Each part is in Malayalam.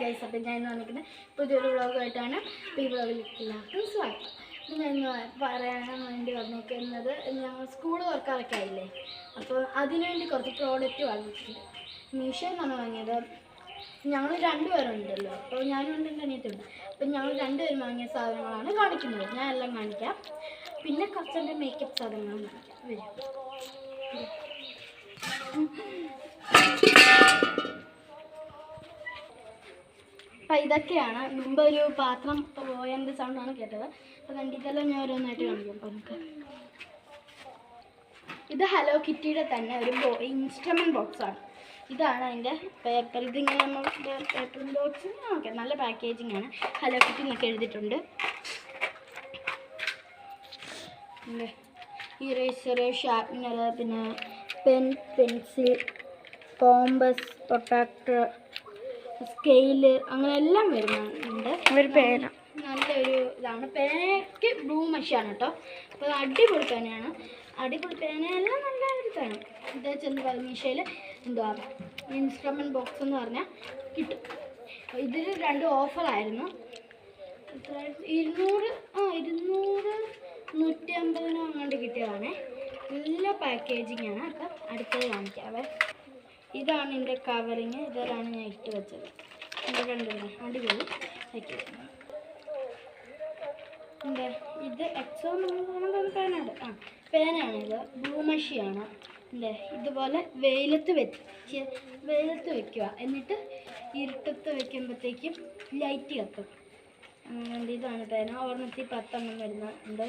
ഗൈസ്, അപ്പം ഞാൻ ഇന്ന് വന്നിരിക്കുന്നത് പുതിയൊരു വ്ളോഗായിട്ടാണ്. അപ്പോൾ ഈ വ്ളോഗിൽ എല്ലാവർക്കും സ്വാഗതം. ഞാൻ പറയാൻ വേണ്ടി വന്നിരിക്കുന്നത്, ഞങ്ങൾ സ്കൂൾ തുറക്കാറൊക്കെ ആയില്ലേ, അപ്പോൾ അതിനുവേണ്ടി കുറച്ച് പ്രോഡക്റ്റ് വാങ്ങിയിട്ടുണ്ട്. മീഷോന്നാണ് വാങ്ങിയത്. ഞങ്ങൾ രണ്ടുപേരുണ്ടല്ലോ, അപ്പോൾ ഞാനും ഉണ്ട്, എൻ്റെ അനിയത്തിയുണ്ട്. അപ്പം ഞങ്ങൾ രണ്ടുപേരും വാങ്ങിയ സാധനങ്ങളാണ് കാണിക്കുന്നത്. ഞാൻ എല്ലാം കാണിക്കാം. പിന്നെ കുറച്ചെൻ്റെ മേക്കപ്പ് സാധനങ്ങളും കാണിക്കാം. വരും. അപ്പം ഇതൊക്കെയാണ്. മുമ്പ് ഒരു പാത്രം പോയതിൻ്റെ സൗണ്ടാണ് കേട്ടത്. അപ്പോൾ കണ്ടിട്ടെല്ലാം ഞാൻ ഓരോന്നായിട്ട് കാണിക്കാം. അപ്പോൾ നമുക്ക് ഇത് ഹലോ കിറ്റിയുടെ തന്നെ ഒരു ഇൻസ്ട്രുമെൻറ്റ് ബോക്സാണ്. ഇതാണ് അതിൻ്റെ പേപ്പർ. ഇതിങ്ങനെ നമ്മൾ പേപ്പർ ബോക്സ് ഓക്കെ, നല്ല പാക്കേജിങ് ആണ്. ഹലോ കിറ്റി എന്നൊക്കെ എഴുതിയിട്ടുണ്ട്. ഇറേസർ, ഷാർപ്നർ, പിന്നെ pen, pencil, compass, protractor, scale, അങ്ങനെ എല്ലാം വരുന്നുണ്ട്. ഒരു പേന, നല്ലൊരു ഇതാണ്. പേനയ്ക്ക് ബ്ലൂ മഷിയാണ് കേട്ടോ. അപ്പോൾ അടിപൊളി പേനയാണ്. അടിപൊളി പേനയെല്ലാം നല്ല ഒരു പേന. ഇത് ചെന്ന് മീഷോയിൽ എന്തുവാ ഇൻസ്ട്രുമെൻറ്റ് ബോക്സ് എന്ന് പറഞ്ഞാൽ കിട്ടും. ഇതിൽ 2 ഓഫറായിരുന്നു. 200 150 അങ്ങോട്ട് കിട്ടിയതാണ്. നല്ല പാക്കേജിങ് ആണ്. അപ്പം അടുത്തത് കാണിക്കാവേ. ഇതാണ് എൻ്റെ കവറിങ്. ഇതിലാണ് ഞാൻ ഇട്ട് വെച്ചത്. കണ്ടില്ലേ, അടിപൊളി പാക്കേജിങ്. ഇത് എക്സോ പേനാണ്. പേനാണിത്. ബ്ലൂ മഷിയാണ്. ഇതുപോലെ വെയിലത്ത് വെക്കുക. എന്നിട്ട് ഇരുട്ടത്ത് വെക്കുമ്പോഴത്തേക്കും ലൈറ്റ് കത്തും. ഇതാണ് പേന. ഒരെണ്ണത്തിൽ 10 എണ്ണം വരുന്നുണ്ട്.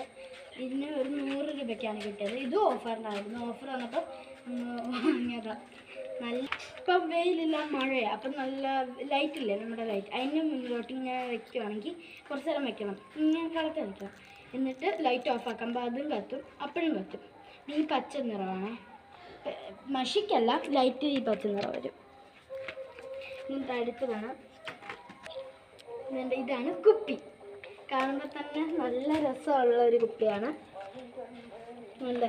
ഇതിന് ഒരു 100 രൂപയ്ക്കാണ് കിട്ടിയത്. ഇതും ഓഫറിനായിരുന്നു. ഓഫർ വന്നപ്പോൾ വാങ്ങിയതാണ്. നല്ല ഇപ്പം വെയിലില്ല, മഴയാണ്. അപ്പം നല്ല ലൈറ്റില്ലേ, നമ്മുടെ ലൈറ്റ്, അതിൻ്റെ മുന്നിലോട്ട് ഇങ്ങനെ വെക്കുകയാണെങ്കിൽ കുറച്ച് നേരം വെക്കണം. ഇങ്ങനെ കളത്ത് വെക്കണം. എന്നിട്ട് ലൈറ്റ് ഓഫ് ആക്കുമ്പോൾ അതും കത്തും, അപ്പോഴും കത്തും. ഈ പച്ച നിറമാണ്. മഷിക്കല്ല, ലൈറ്റ് ഈ പച്ച നിറം വരും. എന്നിട്ട് അടുത്തതാണ് ഇതാണ് കുപ്പി. കാണുമ്പോൾ തന്നെ നല്ല രസമുള്ള ഒരു കുപ്പിയാണ്. നല്ല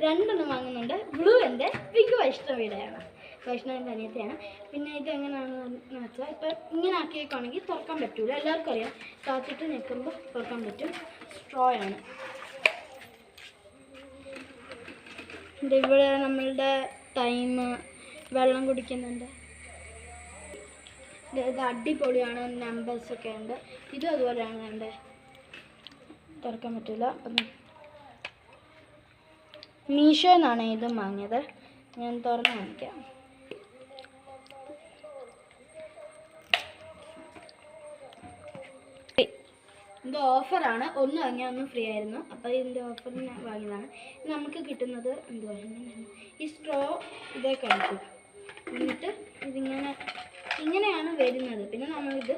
2 എണ്ണം വാങ്ങുന്നുണ്ട്. ബ്ലൂ എൻ്റെ പിങ്ക് വൈഷ്ണവിയുടെയാണ്. വൈഷ്ണവിൻ്റെ അനിയത്തിയാണ്. പിന്നെ ഇതെങ്ങനെയാണെന്ന് വെച്ചാൽ, ഇപ്പം ഇങ്ങനെ ആക്കിയേക്കാണെങ്കിൽ തുറക്കാൻ പറ്റൂല. എല്ലാവർക്കും അറിയാം, കാത്തിട്ട് നിൽക്കുമ്പോൾ തുറക്കാൻ പറ്റും. സ്ട്രോ ആണ്. ഇവിടെ നമ്മളുടെ ടൈം, വെള്ളം കുടിക്കുന്നുണ്ട്. ഇത് അടിപൊളിയാണ്. നമ്പേഴ്സൊക്കെ ഉണ്ട്. ഇതും അതുപോലെയാണ്. എൻ്റെ തുറക്കാൻ പറ്റില്ല. അപ്പം മീഷോ എന്നാണ് ഇതും വാങ്ങിയത്. ഞാൻ തുറന്ന് കാണിക്കാം. ഇത് ഓഫറാണ്. 1 വാങ്ങിയാൽ 1 ഫ്രീ ആയിരുന്നു. അപ്പോൾ ഇതിൻ്റെ ഓഫറിന് വാങ്ങിയതാണ്. നമുക്ക് കിട്ടുന്നത് എന്തുവാ, ഈ സ്ട്രോ ഇതേ കഴിക്കും. എന്നിട്ട് ഇങ്ങനെയാണ് വരുന്നത്. പിന്നെ നമ്മളിത്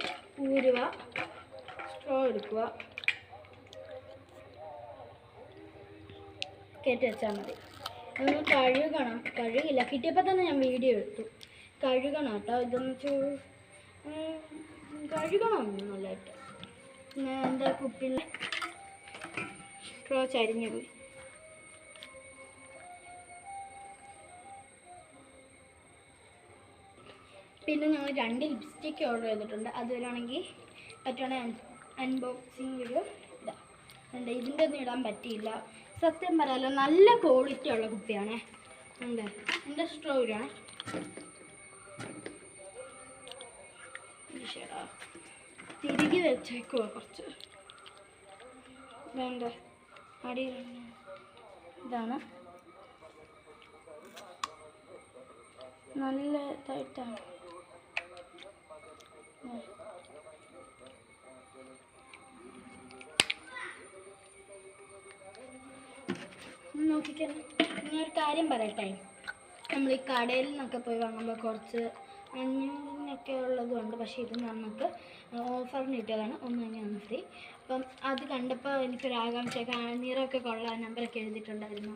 ഊരുക, സ്ട്രോ എടുക്കുക, കയറ്റി വെച്ചാൽ മതി. നമ്മൾ കഴുകില്ല. കിട്ടിയപ്പോൾ തന്നെ ഞാൻ വീഡിയോ എടുത്തു. കഴുകണം കേട്ടോ. ഇതൊന്ന് കഴുകണം നല്ലതായിട്ട്. പിന്നെ എൻ്റെ കുപ്പിയിൽ സ്ട്രോ ചരിഞ്ഞു പോയി. പിന്നെ ഞങ്ങൾ 2 ലിപ്സ്റ്റിക്ക് ഓർഡർ ചെയ്തിട്ടുണ്ട്. അതുവരാണെങ്കിൽ പറ്റുവാണെങ്കിൽ അൺബോക്സിങ് വീഡിയോ ഇടാം. ഇതിൻ്റെ ഒന്നും ഇടാൻ പറ്റിയില്ല. സത്യം പറയാലോ, നല്ല ക്വാളിറ്റി ഉള്ള കുപ്പിയാണ്. എൻ്റെ സ്ട്രോ ഇടാണ്. തിരികെ വെച്ചേക്കുവാ കുറച്ച്. വേണ്ട അടി. ഇതാണ് നല്ല ഇതായിട്ടാണ്. നോക്കിക്കാൻ ഞാനൊരു കാര്യം പറയട്ടെ. നമ്മൾ ഈ കടയിൽ നിന്നൊക്കെ പോയി വാങ്ങുമ്പോൾ കുറച്ച് 500 ഉള്ളതുകൊണ്ട്, പക്ഷേ ഇത് നമുക്ക് ഓഫറിന് കിട്ടിയതാണ്. 1 വാങ്ങിയാൽ 1 ഫ്രീ. അപ്പം അത് കണ്ടപ്പോൾ എനിക്കൊരാകാംക്ഷ. നിറമൊക്കെ കൊള്ളാൻ നമ്പറൊക്കെ എഴുതിയിട്ടുണ്ടായിരുന്നു.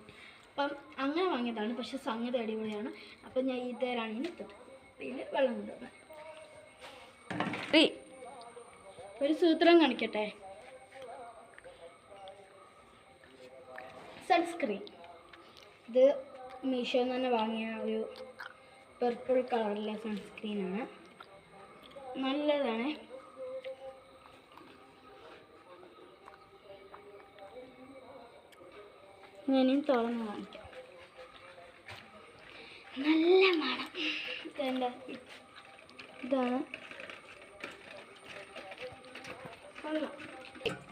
അപ്പം അങ്ങനെ വാങ്ങിയതാണ്. പക്ഷെ സംഗതി അടിപൊളിയാണ്. അപ്പം ഞാൻ ഇതേലാണ് ഇനി ഇതിൽ വെള്ളം കൊണ്ടുവന്നത്. ഒരു സൂത്രം കാണിക്കട്ടെ. സൺസ്ക്രീൻ. ഇത് മീഷോയിൽ നിന്ന് തന്നെ വാങ്ങിയ ഒരു പർപ്പിൾ കളറിലെ സൺസ്ക്രീനാണ്. നല്ലതാണ്. ഞാനും തുറന്ന് കാണിക്കാം. നല്ല മണം. ഇതാണ്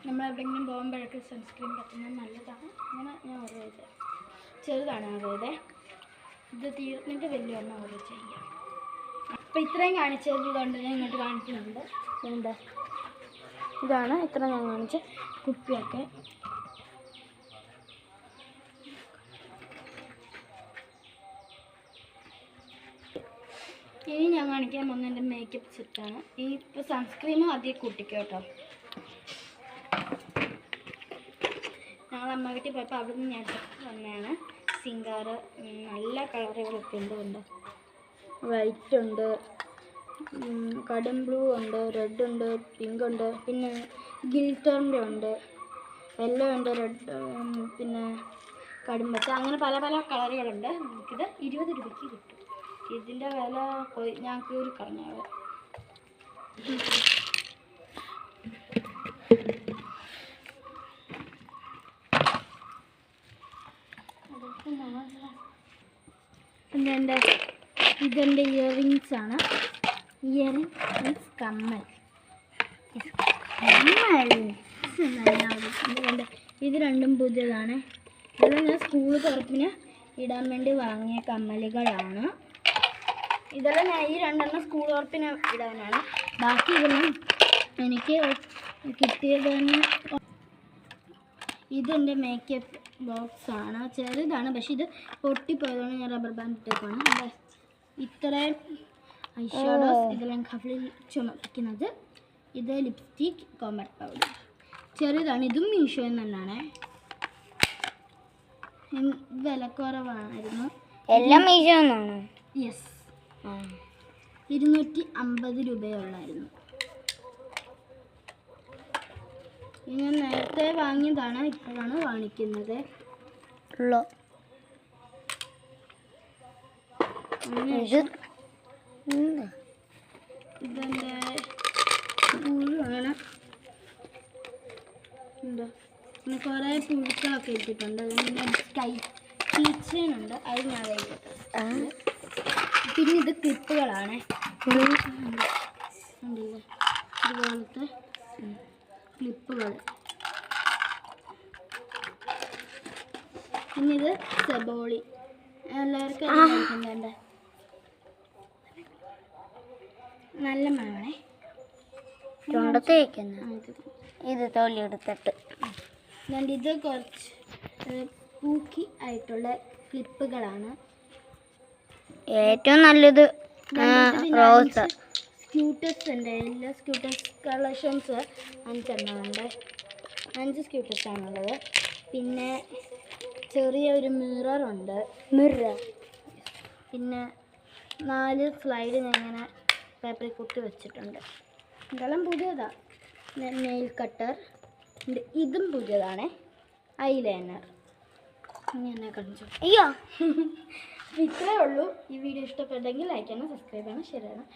നമ്മളെവിടെയെങ്കിലും പോകുമ്പോഴൊക്കെ സൺസ്ക്രീൻ പറ്റുന്നത് നല്ലതാണ്. അങ്ങനെ ഞാൻ ഓർഡർ ചെയ്തത്. ചെറുതാണ് ഓർഡർ ചെയ്തത്. ഇത് തീർന്നിട്ട് വലിയ ഒന്നും ഓർഡർ ചെയ്യാം. അപ്പോൾ ഇത്രയും കാണിച്ചത് കൊണ്ട് ഞാൻ ഇങ്ങോട്ട് കാണിക്കുന്നുണ്ട്. എന്താ ഇതാണ് ഇത്ര ഞാൻ കാണിച്ച കുപ്പിയൊക്കെ. ഇനി ഞാൻ കാണിക്കാൻ പോകുന്ന എൻ്റെ മേക്കപ്പ് സെറ്റാണ്. ഈ ഇപ്പോൾ സൺസ്ക്രീനും ആദ്യം കൂട്ടിക്കോ കേട്ടോ. ഞങ്ങൾ അമ്മ വീട്ടിൽ പോയപ്പോൾ അവിടെ നിന്ന് ഞാൻ വന്നതാണ്. സിംഗാർ നല്ല കളറുകളൊക്കെ ഉണ്ട്. വൈറ്റ് ഉണ്ട്, കടും ബ്ലൂ ഉണ്ട്, റെഡ് ഉണ്ട്, പിങ്ക് ഉണ്ട്, പിന്നെ ഗിൽറ്ററിൻ്റെ ഉണ്ട്, യെല്ലോ ഉണ്ട്, റെഡ്, പിന്നെ കടുംപച്ച, അങ്ങനെ പല പല കളറുകളുണ്ട്. നമുക്കിത് 20 രൂപയ്ക്ക് കിട്ടും. ഇതിൻ്റെ വില ഞാൻ കയറി പറഞ്ഞത്. ഇതെൻ്റെ ഇയറിങ്സ് ആണ്. ഇയറിങ്സ് കമ്മൽ. ഇത് രണ്ടും പുതിയതാണ്. ഇതെല്ലാം ഞാൻ സ്കൂൾ തുറപ്പിന് ഇടാൻ വേണ്ടി വാങ്ങിയ കമ്മലുകളാണ്. ഇതെല്ലാം ഞാൻ ഈ രണ്ടെണ്ണം സ്കൂൾ തുറപ്പിന് ഇടാനാണ്. ബാക്കി ഇതെല്ലാം എനിക്ക് കിട്ടിയത് തന്നെ. ഇതെൻ്റെ മേക്കപ്പ് ബോക്സാണ്. ചെറുതാണ്, പക്ഷെ ഇത് പൊട്ടിപ്പോയതുകൊണ്ട് ഞാൻ റബ്ബർ ബാൻഡ് ഇട്ടേക്കാണ്. ഇത്രയും ഐഷാഡോസ് ഇതെല്ലാം കവിളിൽ ചുമപ്പിക്കുന്നത്. ഇത് ലിപ്സ്റ്റിക്, കോമ്പാക്ട് പൗഡർ. ചെറുതാണ്. ഇതും മീഷോയിൽ നിന്നാണ്. വിലക്കുറവായിരുന്നു. എല്ലാം മീഷോ നിന്നാണ്. യെസ്, 250 രൂപയുള്ളായിരുന്നു. ഞാൻ നേരത്തെ വാങ്ങിയതാണ്, ഇപ്പോഴാണ് വാങ്ങിക്കുന്നത്. ഇതെൻ്റെ പുഴുവാണ്. എന്താ കുറേ പുഴുക്കളൊക്കെ ഇട്ടിട്ടുണ്ട്. കീച്ചേനുണ്ട്, അത് ഞാൻ കഴിക്കട്ടെ. പിന്നെ ഇത് ക്ലിപ്പുകളാണ്. ഇതുപോലത്തെ ക്ലിപ്പുകൾ. പിന്നെ ഇത് സെബോളി. എല്ലാവർക്കും കഴിക്കുന്നുണ്ട്. നല്ല മണമാണേ. ഇത് തോലി എടുത്തിട്ട് ഇത് കുറച്ച് പൂക്കി ആയിട്ടുള്ള ക്ലിപ്പുകളാണ്. ഏറ്റവും നല്ലത് റോസ്. സ്ക്യൂട്ടസ് ഉണ്ട്. എല്ലാ സ്ക്യൂട്ടസ് കളക്ഷൻസ് 5 എണ്ണമുണ്ട്. 5 സ്ക്യൂട്ടസാണുള്ളത്. പിന്നെ ചെറിയൊരു മിററുണ്ട്. പിന്നെ 4 സ്ലൈഡ് ഞാൻ ഇങ്ങനെ പേപ്പറിൽ കുത്തി വെച്ചിട്ടുണ്ട്. ഇതെല്ലാം പുതിയതാണ്. Nail cutter. ഇതും പുതിയതാണ്. ഐലൈനർ. ഇങ്ങനെ കാണിച്ചു. അയ്യോ, ഇത്രയേ ഉള്ളൂ. ഈ വീഡിയോ ഇഷ്ടപ്പെട്ടെങ്കിൽ ലൈക്ക് ചെയ്യണം, സബ്സ്ക്രൈബ് ചെയ്യണം, ഷെയർ ചെയ്യണം.